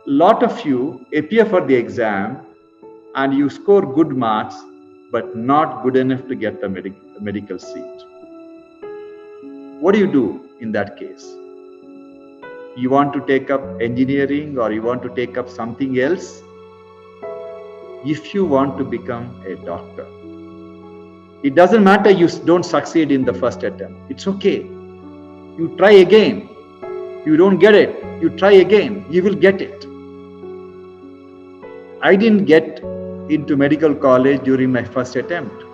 lot of you appear for the exam and you score good marks, but not good enough to get the medical seat. What do you do in that case? You want to take up engineering or you want to take up something else? If you want to become a doctor, it doesn't matter you don't succeed in the first attempt. It's okay. You try again. You don't get it. You try again. You will get it. I didn't get into medical college during my first attempt.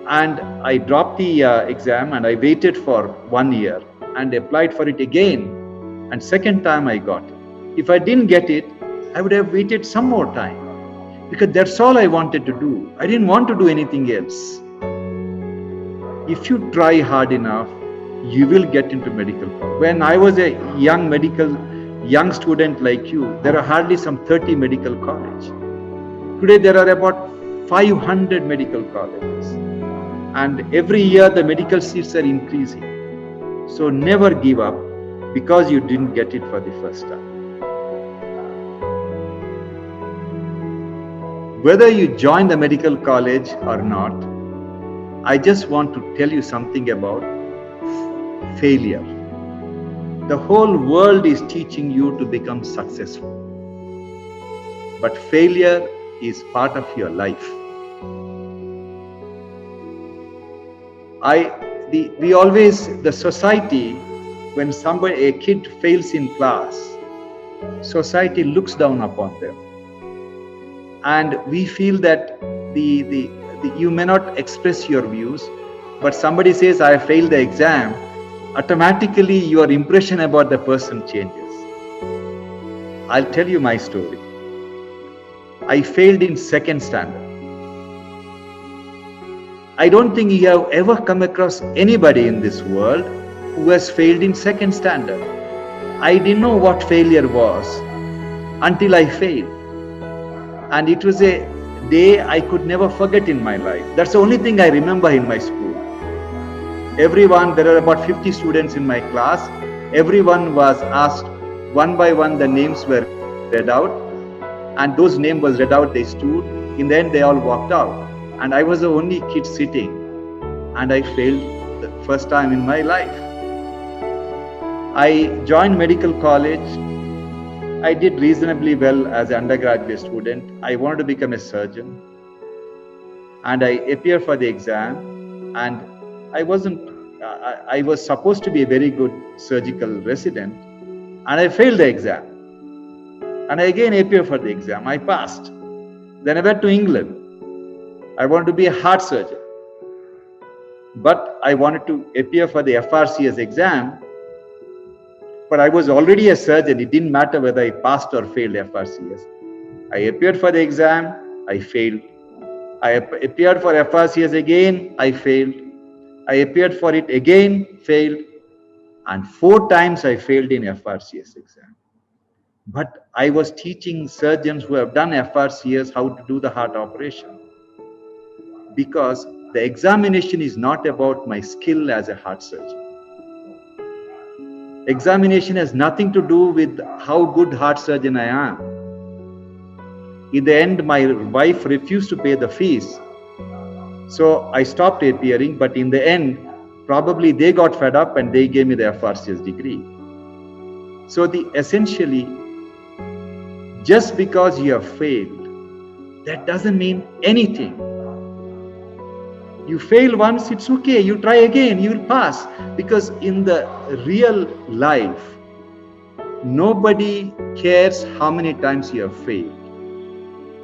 And I dropped the exam and I waited for 1 year and applied for it again. And second time I got it. If I didn't get it, I would have waited some more time. Because that's all I wanted to do. I didn't want to do anything else. If you try hard enough, you will get into medical college. When I was a young student like you, there are hardly some 30 medical colleges. Today there are about 500 medical colleges. And every year the medical seats are increasing. So never give up because you didn't get it for the first time. Whether you join the medical college or not, I just want to tell you something about failure. The whole world is teaching you to become successful. But failure is part of your life. The society, when a kid fails in class, society looks down upon them. And we feel that you may not express your views, but somebody says, I failed the exam, automatically your impression about the person changes. I'll tell you my story. I failed in second standard. I don't think you have ever come across anybody in this world who has failed in second standard. I didn't know what failure was until I failed. And it was a day I could never forget in my life. That's the only thing I remember in my school. Everyone, there are about 50 students in my class. Everyone was asked one by one, the names were read out. And those names was read out, they stood. In the end, they all walked out. And I was the only kid sitting. And I failed the first time in my life. I joined medical college. I did reasonably well as an undergraduate student. I wanted to become a surgeon. And I appeared for the exam. And I was supposed to be a very good surgical resident. And I failed the exam. And I again appeared for the exam. I passed. Then I went to England. I wanted to be a heart surgeon. But I wanted to appear for the FRCS exam. But I was already a surgeon. It didn't matter whether I passed or failed FRCS. I appeared for the exam. I failed. I appeared for FRCS again. I failed. I appeared for it again. Failed. And 4 times I failed in FRCS exam. But I was teaching surgeons who have done FRCS how to do the heart operation. Because the examination is not about my skill as a heart surgeon. Examination has nothing to do with how good heart surgeon I am. In the end, my wife refused to pay the fees. So I stopped appearing, but in the end, probably they got fed up and they gave me the FRCS degree. So essentially, just because you have failed, that doesn't mean anything. You fail once, it's okay. You try again, you will pass. Because in the real life, nobody cares how many times you have failed.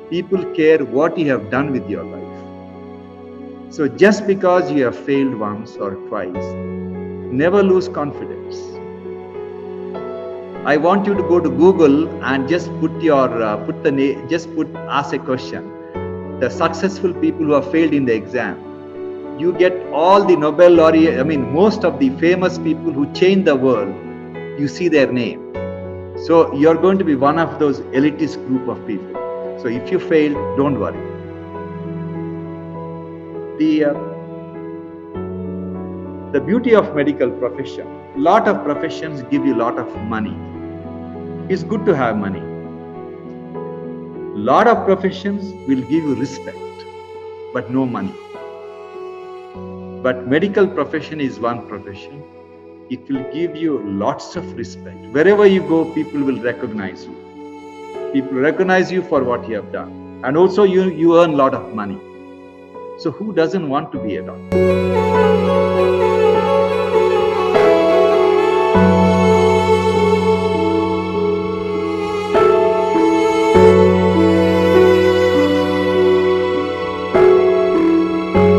People care what you have done with your life. So just because you have failed once or twice, never lose confidence. I want you to go to Google and just ask a question. The successful people who have failed in the exam. You get all the Nobel laureate, most of the famous people who changed the world, you see their name. So you're going to be one of those elitist group of people. So if you fail, don't worry. The beauty of medical profession, lot of professions give you a lot of money. It's good to have money. Lot of professions will give you respect, but no money. But medical profession is one profession. It will give you lots of respect. Wherever you go, people will recognize you. People recognize you for what you have done. And also you earn a lot of money. So who doesn't want to be a doctor?